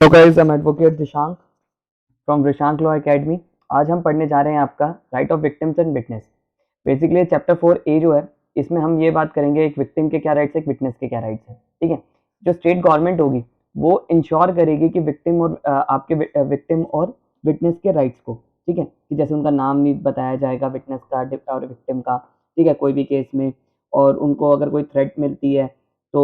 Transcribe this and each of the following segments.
तो guys I am advocate Dishank from Dishank law academy. आज हम पढ़ने जा रहे हैं आपका right of victims and witness. Basically chapter 4 ए जो है इसमें हम ये बात करेंगे एक विक्टिम के क्या राइट्स है, एक विटनेस के क्या राइट्स है। ठीक है, जो स्टेट गवर्नमेंट होगी वो इंश्योर करेगी कि विक्टिम और आपके विक्टिम और विटनेस के राइट्स को, ठीक है, कि जैसे उनका नाम नहीं बताया जाएगा विटनेस का और विक्टिम का, ठीक है, कोई भी केस में। और उनको अगर कोई थ्रेट मिलती है तो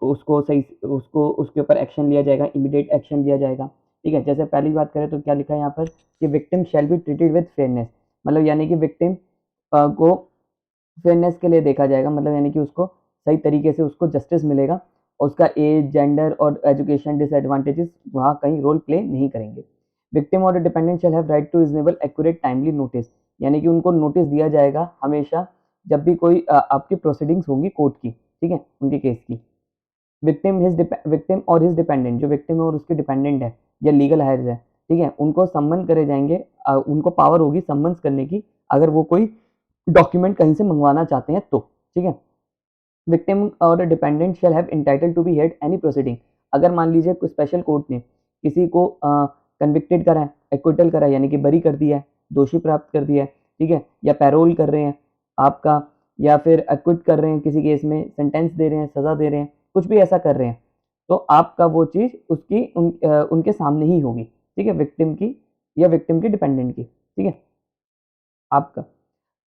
उसको सही उसको उसके ऊपर एक्शन लिया जाएगा, इमीडिएट एक्शन लिया जाएगा। ठीक है, जैसे पहली बात करें तो क्या लिखा है यहाँ पर कि victim shall be treated with fairness, मतलब यानी कि विक्टिम को फेयरनेस के लिए देखा जाएगा, मतलब यानी कि उसको सही तरीके से उसको जस्टिस मिलेगा और उसका एज, जेंडर और एजुकेशन डिसएडवांटेजेस वहाँ कहीं रोल प्ले नहीं करेंगे। विक्टिम और dependent shall have right to reasonable accurate timely notice, यानी कि उनको नोटिस दिया जाएगा हमेशा जब भी कोई आपकी प्रोसीडिंग्स होंगी कोर्ट की, ठीक है, उनके केस की। विक्टिम और हिज डिपेंडेंट, जो विक्टिम है और उसके डिपेंडेंट है या लीगल हायर्स है, ठीक है, उनको सम्मन करे जाएंगे, उनको पावर होगी सम्मन्स करने की अगर वो कोई डॉक्यूमेंट कहीं से मंगवाना चाहते हैं तो। ठीक है, विक्टिम और dependent shall have entitle to be heard any proceeding, अगर मान लीजिए कोई स्पेशल कोर्ट ने किसी को कन्विक्टेड करा है, एक्विटल करा है, यानी कि बरी कर दिया है, दोषी प्राप्त कर दिया है, ठीक है, या पैरोल कर रहे हैं आपका, या फिर एक्विट कर रहे हैं किसी केस में, सेंटेंस दे रहे हैं, सजा दे रहे हैं, कुछ भी ऐसा कर रहे हैं, तो आपका वो चीज़ उनके सामने ही होगी, ठीक है, विक्टिम की या विक्टिम की डिपेंडेंट की, ठीक है, आपका।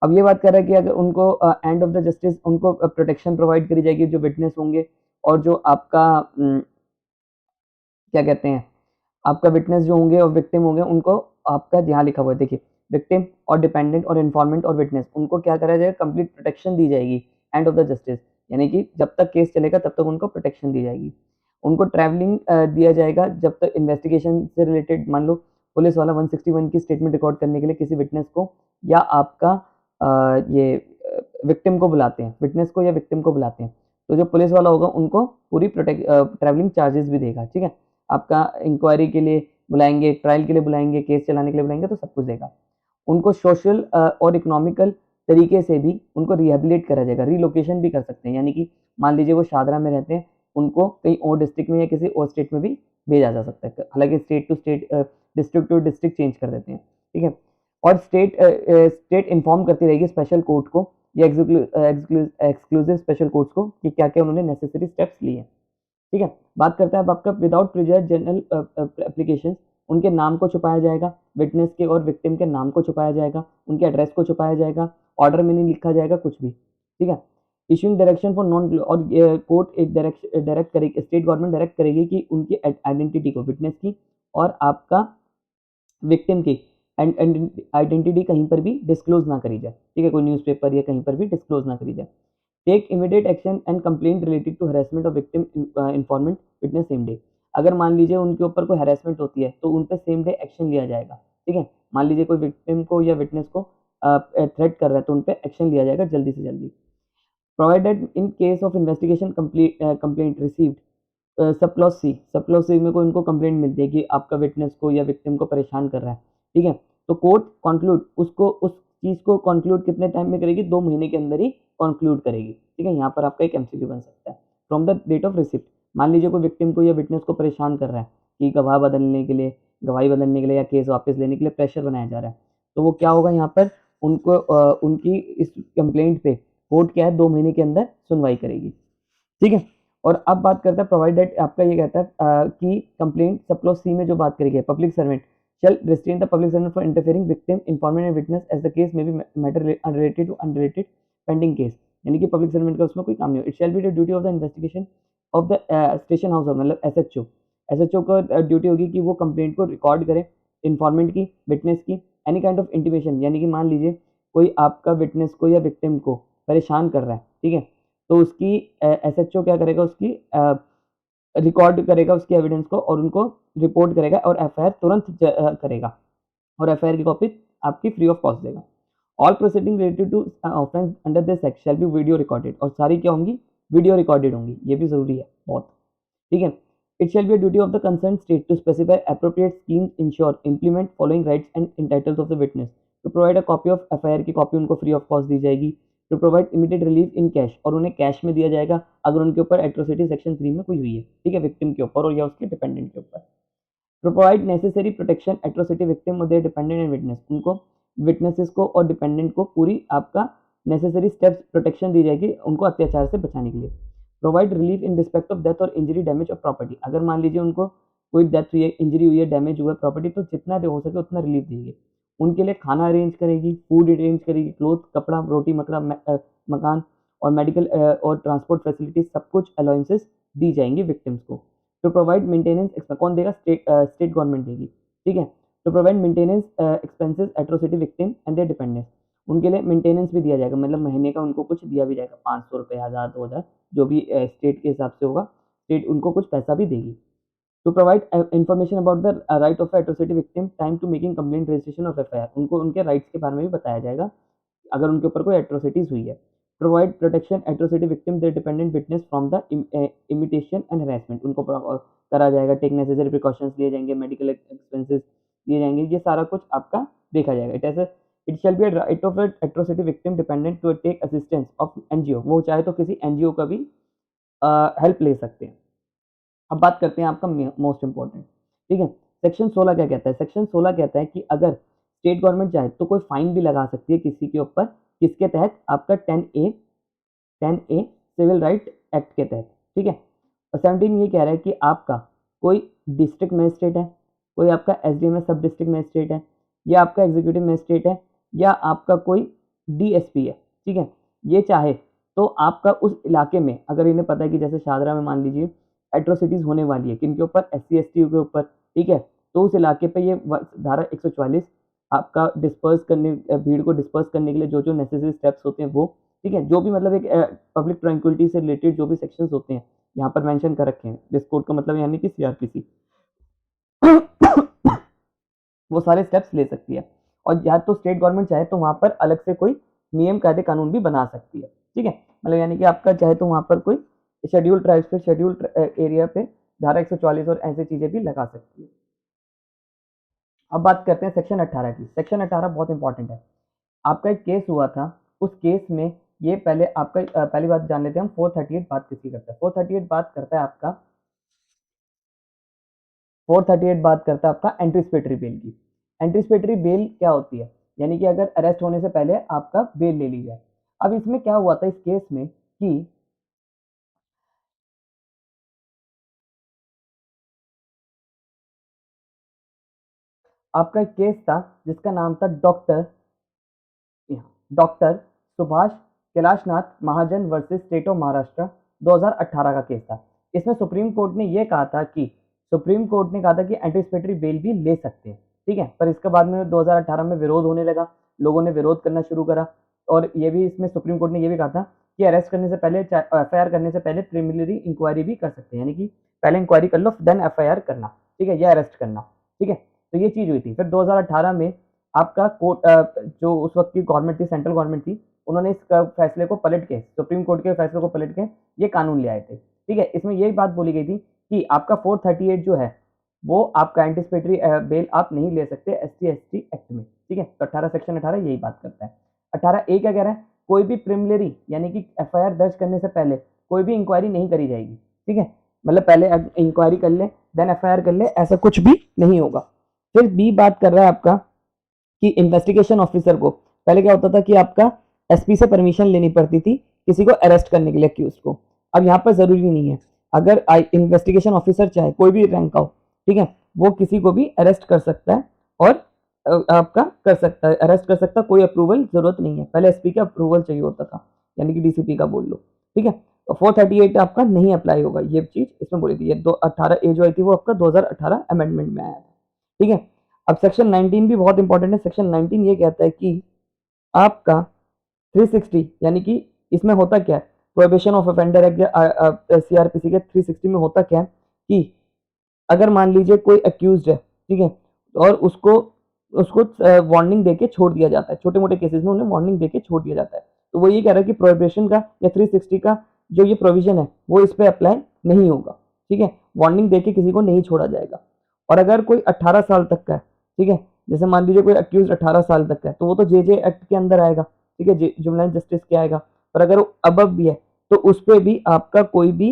अब ये बात कर रहा है कि अगर उनको एंड ऑफ द जस्टिस उनको प्रोटेक्शन प्रोवाइड करी जाएगी, जो विटनेस होंगे और जो आपका क्या कहते हैं, आपका विटनेस जो होंगे और विक्टिम होंगे उनको, आपका यहाँ लिखा हुआ है देखिए, विक्टिम और डिपेंडेंट और इन्फॉर्मेंट और विटनेस उनको क्या करा जाएगा, कंप्लीट प्रोटेक्शन दी जाएगी एंड ऑफ द जस्टिस, यानी कि जब तक केस चलेगा तब तक उनको प्रोटेक्शन दी जाएगी। उनको ट्रैवलिंग दिया जाएगा जब तक इन्वेस्टिगेशन से रिलेटेड, मान लो पुलिस वाला 161 की स्टेटमेंट रिकॉर्ड करने के लिए किसी विटनेस को या आपका ये विक्टिम को बुलाते हैं, विटनेस को या विक्टिम को बुलाते हैं, तो जो पुलिस वाला होगा उनको पूरी ट्रैवलिंग चार्जेस भी देगा, ठीक है, आपका इंक्वायरी के लिए बुलाएंगे, ट्रायल के लिए बुलाएंगे, केस चलाने के लिए बुलाएंगे, तो सब कुछ देगा। उनको सोशल और इकोनॉमिकल तरीके से भी उनको रिहेबिलिट करा जाएगा, रिलोकेशन भी कर सकते हैं, यानी कि मान लीजिए वो शादरा में रहते हैं, उनको कहीं और डिस्ट्रिक्ट में या किसी और स्टेट में भी भेजा जा सकता है, हालांकि state to state, district to district change कर देते हैं, ठीक है। और स्टेट इन्फॉर्म करती रहेगी स्पेशल कोर्ट को या एक्सक्लूसिव स्पेशल कोर्ट्स को कि क्या क्या उन्होंने नेसेसरी स्टेप्स लिए हैं, ठीक है। बात करते हैं अब आपका विदाउट प्रेजुडिस जनरल एप्लीकेशन, उनके नाम को छुपाया जाएगा, विटनेस के और विक्टिम के नाम को छुपाया जाएगा, उनके एड्रेस को छुपाया जाएगा, ऑर्डर में नहीं लिखा जाएगा कुछ भी, ठीक है। इशूइंग डायरेक्शन फॉर नॉन, और कोर्ट एक डायरेक्ट करेगी, स्टेट गवर्नमेंट डायरेक्ट करेगी कि उनकी आइडेंटिटी को, विटनेस की और आपका विक्टिम की आइडेंटिटी कहीं पर भी डिस्क्लोज ना करी जाए, ठीक है, कोई न्यूज़पेपर या कहीं पर भी डिस्क्लोज ना करी जाए। Take immediate action and complaint related to harassment of victim informant witness same day, अगर मान लीजिए उनके ऊपर कोई हरेसमेंट होती है तो उन पे सेम डे एक्शन लिया जाएगा, ठीक है। मान लीजिए कोई विक्टिम को या विटनेस को थ्रेट कर रहा है तो उन पे एक्शन लिया जाएगा जल्दी से जल्दी। Provided in case of investigation complaint received sub clause C में कोई उनको कंप्लेंट मिलती है कि आपका विटनेस को या विक्टिम को परेशान कर रहा है, ठीक है, तो कोर्ट कंक्लूड उसको उस चीज़ को कंक्लूड कितने टाइम में करेगी, 2 महीने के अंदर ही कंक्लूड करेगी, ठीक है। यहाँ पर आपका एक एमसीक्यू बन सकता है, from the date of receipt, मान लीजिए कोई विक्टिम को या विटनेस को परेशान कर रहा है कि गवाही बदलने के लिए या केस वापस लेने के लिए प्रेशर बनाया जा रहा है, तो वो क्या होगा यहाँ पर उनको उनकी इस कंप्लेंट पे कोर्ट क्या है 2 महीने के अंदर सुनवाई करेगी, ठीक है। और अब बात करते हैं प्रोवाइडेड, आपका ये कहता है कि कंप्लेंट सब क्लॉज सी में जो बात करी है, public servant shall restrain the public servant for interfering victim, informant and witness as the case may be matter unrelated to unrelated pending case, यानी कि पब्लिक सर्वेंट का उसमें कोई काम नहीं हो। It shall be the duty of the investigation of the station house, मतलब SHO का ड्यूटी होगी कि वो कंप्लेंट को रिकॉर्ड करे, इन्फॉर्मेंट की, विटनेस की, एनी काइंड ऑफ इंटीमेशन, यानी कि मान लीजिए कोई आपका विटनेस को या विक्टिम को परेशान कर रहा है, ठीक है, तो उसकी एसएचओ क्या करेगा, उसकी रिकॉर्ड करेगा उसकी एविडेंस को और उनको रिपोर्ट करेगा और एफआईआर तुरंत करेगा और एफआईआर की कॉपी आपकी फ्री ऑफ कॉस्ट देगा। All proceeding related to offence under this act shall be video recorded, और सारी क्या होंगी, वीडियो रिकॉर्डेड होंगी, ये भी जरूरी है बहुत, ठीक है। It shall be a duty of the concern state to specify appropriate schemes, ensure implement following rights and entitles of the witness, to provide a copy of FIR की कॉपी उनको फ्री ऑफ कॉस्ट दी जाएगी, to provide immediate relief in cash, और उन्हें cash में दिया जाएगा अगर उनके ऊपर एट्रोसिटी सेक्शन 3 में कोई हुई है, ठीक है, विक्टिम के ऊपर और या उसके डिपेंडेंट के ऊपर। To provide necessary protection atrocity victim और देयर डिपेंडेंट एंड विटनेस, उनको विटनेसेस को और डिपेंडेंट को पूरी आपका नेसेसरी स्टेप्स प्रोटेक्शन दी जाएगी उनको अत्याचार से बचाने के लिए। Provide relief in respect of death और इंजरी डैमेज ऑफ प्रॉपर्टी, अगर मान लीजिए उनको कोई डेथ हुई है, इंजरी हुई है, डैमेज हुआ है प्रॉपर्टी, तो जितना हो सके उतना रिलीफ देगी। उनके लिए खाना अरेंज करेगी, फूड अरेंज करेगी, क्लोथ, कपड़ा, रोटी, मकान और मेडिकल और ट्रांसपोर्ट फैसिलिटीज सब कुछ अलाउंसेस दी जाएंगी विक्टिम्स को। टू प्रोवाइड मेंटेनेंस, कौन देगा? स्टेट गवर्नमेंट देगी, ठीक है। To provide maintenance expenses atrocity victim and their dependents, उनके लिए मेंटेनेंस भी दिया जाएगा, मतलब महीने का उनको कुछ दिया भी जाएगा, 500 रुपये, 1000, 2000, जो भी स्टेट के हिसाब से होगा, स्टेट उनको कुछ पैसा भी देगी। To provide information about the right of atrocity victim, time to making complaint, registration of FIR, उनको उनके राइट्स के बारे में भी बताया जाएगा अगर उनके ऊपर कोई एट्रोसिटीज हुई है। Provide protection atrocity victim their dependent witness from the imitation and harassment, उनको करा जाएगा, टेक नेसेसरी प्रिकॉशंस लिए जाएंगे, मेडिकल एक्सपेंसेस दिए जाएंगे, ये सारा कुछ आपका देखा जाएगा। It shall be right of atrocity victim dependent to take assistance of NGO, वो चाहे तो किसी एनजीओ का भी हेल्प ले सकते हैं। अब बात करते हैं आपका मोस्ट इंपॉर्टेंट, ठीक है। सेक्शन 16 क्या कहता है? सेक्शन 16 कहता है कि अगर स्टेट गवर्नमेंट चाहे तो कोई फाइन भी लगा सकती है किसी के ऊपर, किसके तहत? आपका 10A सिविल राइट एक्ट के तहत, ठीक है। और 17 ये कह रहा है कि आपका कोई डिस्ट्रिक्ट मजिस्ट्रेट है, कोई आपका एसडीएम है, सब डिस्ट्रिक्ट मजिस्ट्रेट है, या आपका एग्जीक्यूटिव मजिस्ट्रेट है, या आपका कोई डीएसपी है, ठीक है, ये चाहे तो आपका उस इलाके में, अगर इन्हें पता है कि जैसे शादरा में मान लीजिए एट्रोसिटीज होने वाली है, किन के ऊपर? SC ST के ऊपर, ठीक है, तो उस इलाके पे ये धारा 144 आपका डिस्पर्स करने, भीड़ को डिस्पर्स करने के लिए जो जो नेसेसरी स्टेप्स होते हैं वो, ठीक है, जो भी मतलब एक पब्लिक ट्रैंक्विलिटी से रिलेटेड जो भी सेक्शंस होते हैं यहाँ पर मेंशन कर रखे हैं, दिस कोड का मतलब यानी कि सीआरपीसी वो सारे स्टेप्स ले सकती है। और या तो स्टेट गवर्नमेंट चाहे तो वहां पर अलग से कोई नियम कायदे कानून भी बना सकती है, ठीक है, मतलब यानी कि आपका चाहे तो वहां पर कोई शेड्यूल ट्राइब्स पे, शेड्यूल एरिया पे धारा 144 और ऐसी चीजें भी लगा सकती है। अब बात करते हैं सेक्शन 18 की। सेक्शन 18 बहुत इंपॉर्टेंट है। आपका एक केस हुआ था, उस केस में ये पहले आपका पहली बात जान लेते हैं हम, 438 बात किसकी करता है? 438 बात करता है आपका 438 बात करता है आपका एंटीसिपेटरी बेल की। एंटीसिपेटरी बेल क्या होती है? यानी कि अगर अरेस्ट होने से पहले आपका बेल ले ली जाए। अब इसमें क्या हुआ था इस केस में कि आपका एक केस था जिसका नाम था doctor Subhash Kailashnath Mahajan versus state of Maharashtra, 2018 का केस था। इसमें सुप्रीम कोर्ट ने यह कहा था कि एंटीसिपेटरी बेल भी ले सकते हैं, ठीक है, पर इसके बाद में 2018 में विरोध होने लगा, लोगों ने विरोध करना शुरू करा, और ये भी इसमें सुप्रीम कोर्ट ने यह भी कहा था कि अरेस्ट करने से पहले, एफआईआर करने से पहले प्रिलिमिनरी इंक्वायरी भी कर सकते हैं, यानी कि पहले इंक्वायरी कर लो देन एफआईआर करना, ठीक है, या अरेस्ट करना, ठीक है। तो ये चीज हुई थी। फिर 2018 में आपका कोर्ट, जो उस वक्त की गवर्नमेंट थी, सेंट्रल गवर्नमेंट थी, उन्होंने इस फैसले को पलट के, सुप्रीम कोर्ट के फैसले को पलट के ये कानून ले आए थे, ठीक है। इसमें यही बात बोली गई थी कि आपका 438 जो है वो आपका एंटीसिपेटरी बेल आप नहीं ले सकते SC ST एक्ट में, ठीक है। तो 18 सेक्शन 18 यही बात करता है। 18A क्या कह रहा है? कोई भी प्रिलिमिनरी यानी कि एफआईआर दर्ज करने से पहले कोई भी इंक्वायरी नहीं करी जाएगी, ठीक है, मतलब पहले इंक्वायरी कर ले देन एफआईआर कर ले, ऐसा कुछ भी नहीं होगा। फिर बी बात कर रहा है आपका कि इन्वेस्टिगेशन ऑफिसर को, पहले क्या होता था कि आपका एसपी से परमिशन लेनी पड़ती थी किसी को अरेस्ट करने के लिए, अक्यूज को। अब यहाँ पर जरूरी नहीं है, अगर इन्वेस्टिगेशन ऑफिसर चाहे कोई भी रैंक का हो, ठीक है, वो किसी को भी अरेस्ट कर सकता है और आपका कर सकता है, अरेस्ट कर सकता है, कोई अप्रूवल जरूरत नहीं है, पहले एसपी का अप्रूवल चाहिए होता था, यानी कि डीसीपी का बोल लो, ठीक है। तो 438 आपका नहीं अप्लाई होगा, ये चीज इसमें बोली थी। ये 18A जो आई थी वो आपका 2018 अमेंडमेंट में आया था, ठीक है। अब सेक्शन 19 भी बहुत इंपॉर्टेंट है। सेक्शन 19 ये कहता है कि आपका 360 यानी कि इसमें होता क्या है, prohibition of offender act CrPC के 360 में होता क्या है कि अगर मान लीजिए कोई अक्यूज्ड है, ठीक है, और उसको उसको वार्निंग देके छोड़ दिया जाता है, छोटे मोटे केसेस में उन्हें वार्निंग देके छोड़ दिया जाता है, तो वो ये कह रहा है कि प्रोहिबिशन का या 360 का जो ये प्रोविजन है वो इस पर अप्लाई नहीं होगा, ठीक है, वार्निंग देके किसी को नहीं छोड़ा जाएगा। और अगर कोई 18 साल तक का है, ठीक है, जैसे मान लीजिए कोई अक्यूज 18 साल तक का है, तो वो तो जे एक्ट के अंदर आएगा, ठीक है, जुवेनाइल जस्टिस के आएगा। पर अगर वो अबव भी है तो उस पर भी आपका कोई भी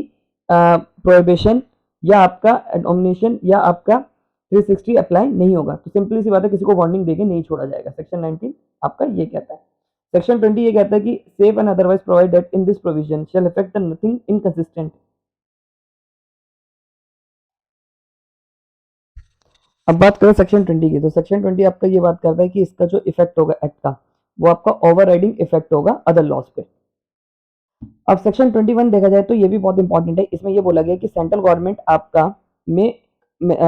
प्रोहिबिशन या आपका एडोमिनेशन या आपका 360 अप्लाई नहीं होगा। तो सिंपली सी बात है, किसी को वार्निंग देके नहीं छोड़ा जाएगा। सेक्शन 19 आपका ये कहता है। सेक्शन 20 ये कहता है कि safe and otherwise provide that in this provision shall affect the nothing inconsistent. अब बात करें सेक्शन 20 की, तो सेक्शन 20 आपका ये बात करता है कि इसका जो इफेक्ट होगा एक्ट का, वो आपका ओवरराइडिंग इफेक्ट होगा अदर लॉज पे। अब सेक्शन 21 देखा जाए तो ये भी बहुत इंपॉर्टेंट है। इसमें ये बोला गया कि सेंट्रल गवर्नमेंट आपका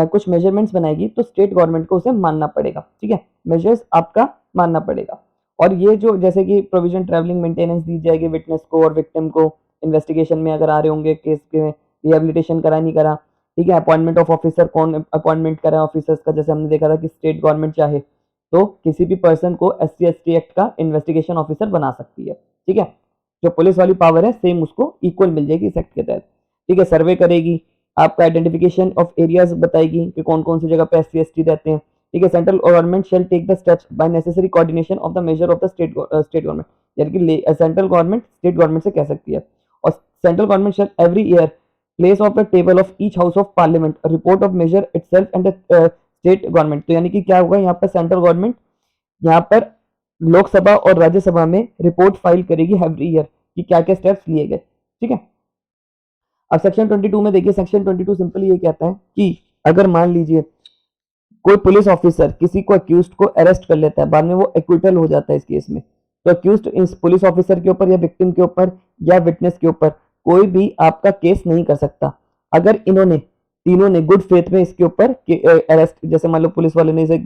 कुछ मेजरमेंट्स बनाएगी तो स्टेट गवर्नमेंट को उसे मानना पड़ेगा, ठीक है, मेजर्स आपका मानना पड़ेगा। और ये जो जैसे कि प्रोविजन ट्रैवलिंग मेंटेनेंस दी जाएगी विटनेस को और विक्टिम को, इन्वेस्टिगेशन में अगर आ रहे होंगे केस के, रिहेबिलिटेशन करा नहीं करा, ठीक है, अपॉइंटमेंट ऑफ ऑफिसर कौन अपॉइंटमेंट करा ऑफिसर्स का, जैसे हमने देखा था कि स्टेट गवर्नमेंट चाहे तो किसी भी पर्सन को SC/ST एक्ट का इन्वेस्टिगेशन ऑफिसर बना सकती है, ठीक है। जो पुलिस वाली पावर है सेम उसको इक्वल मिल जाएगी इस एक्ट के तहत, ठीक है। सर्वे करेगी, आपका आइडेंटिफिकेशन ऑफ एरियाज बताएगी कि कौन कौन सी जगह पे SC/ST रहते हैं, ठीक है। Central government shall take the steps by necessary coordination of the measure of the state government, यानी कि सेंट्रल गवर्नमेंट स्टेट गवर्नमेंट से कह सकती है। और central government shall every year place of the table of each house of parliament report of measure itself and state government. तो यानी कि क्या होगा, यहाँ पर सेंट्रल गवर्नमेंट यहाँ पर लोकसभा और राज्यसभा में रिपोर्ट फाइल करेगी एवरी ईयर कि क्या क्या स्टेप्स लिए गए, ठीक है। अब सेक्शन 22 में देखिए, सेक्शन 22 सिंपली ये कहता है कि अगर मान लीजिए कोई पुलिस ऑफिसर किसी को अक्यूज्ड को अरेस्ट कर लेता है, बाद में वो एक्विटल हो जाता है इस केस में, तो अक्यूज्ड इस पुलिस ऑफिसर के ऊपर या विक्टिम के ऊपर या विटनेस के ऊपर कोई भी आपका केस नहीं कर सकता अगर इन्होंने तीनों ने गुड फेथ में इसके ऊपर अरेस्ट, जैसे मान लो पुलिस वाले ने इसे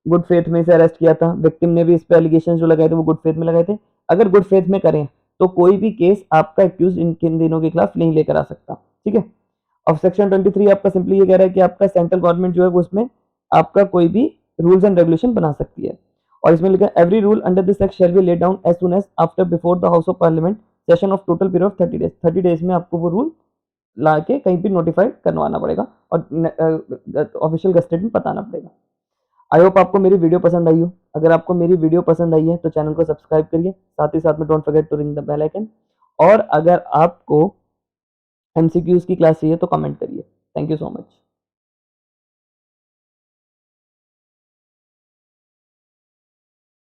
गुड फेथ में इसे अरेस्ट किया था, विक्टिम ने भी इस पे एलिगेशन जो लगाए थे वो गुड फेथ में लगाए थे, अगर गुड फेथ में करें तो कोई भी केस आपका एक्यूज इन दिनों के खिलाफ नहीं लेकर आ सकता, ठीक है। अब सेक्शन 23 आपका सिंपली ये कह रहा है कि आपका सेंट्रल गवर्नमेंट जो है वो उसमें आपका कोई भी रूल्स एंड रेगुलेशन बना सकती है। और इसमें लिखा है every rule under this act shall be laid down as soon as after before the house of parliament session of total period of 30 days. 30 days में आपको वो रूल ला के कहीं भी नोटिफाइड करवाना पड़ेगा और ऑफिशियल गस्टेड में बताना पड़ेगा। आई होप आपको मेरी वीडियो पसंद आई हो। अगर आपको मेरी वीडियो पसंद आई है तो चैनल को सब्सक्राइब करिए, साथ ही साथ में don't forget to ring the bell icon. और अगर आपको MCQs की क्लास चाहिए तो कमेंट करिए। Thank you so much.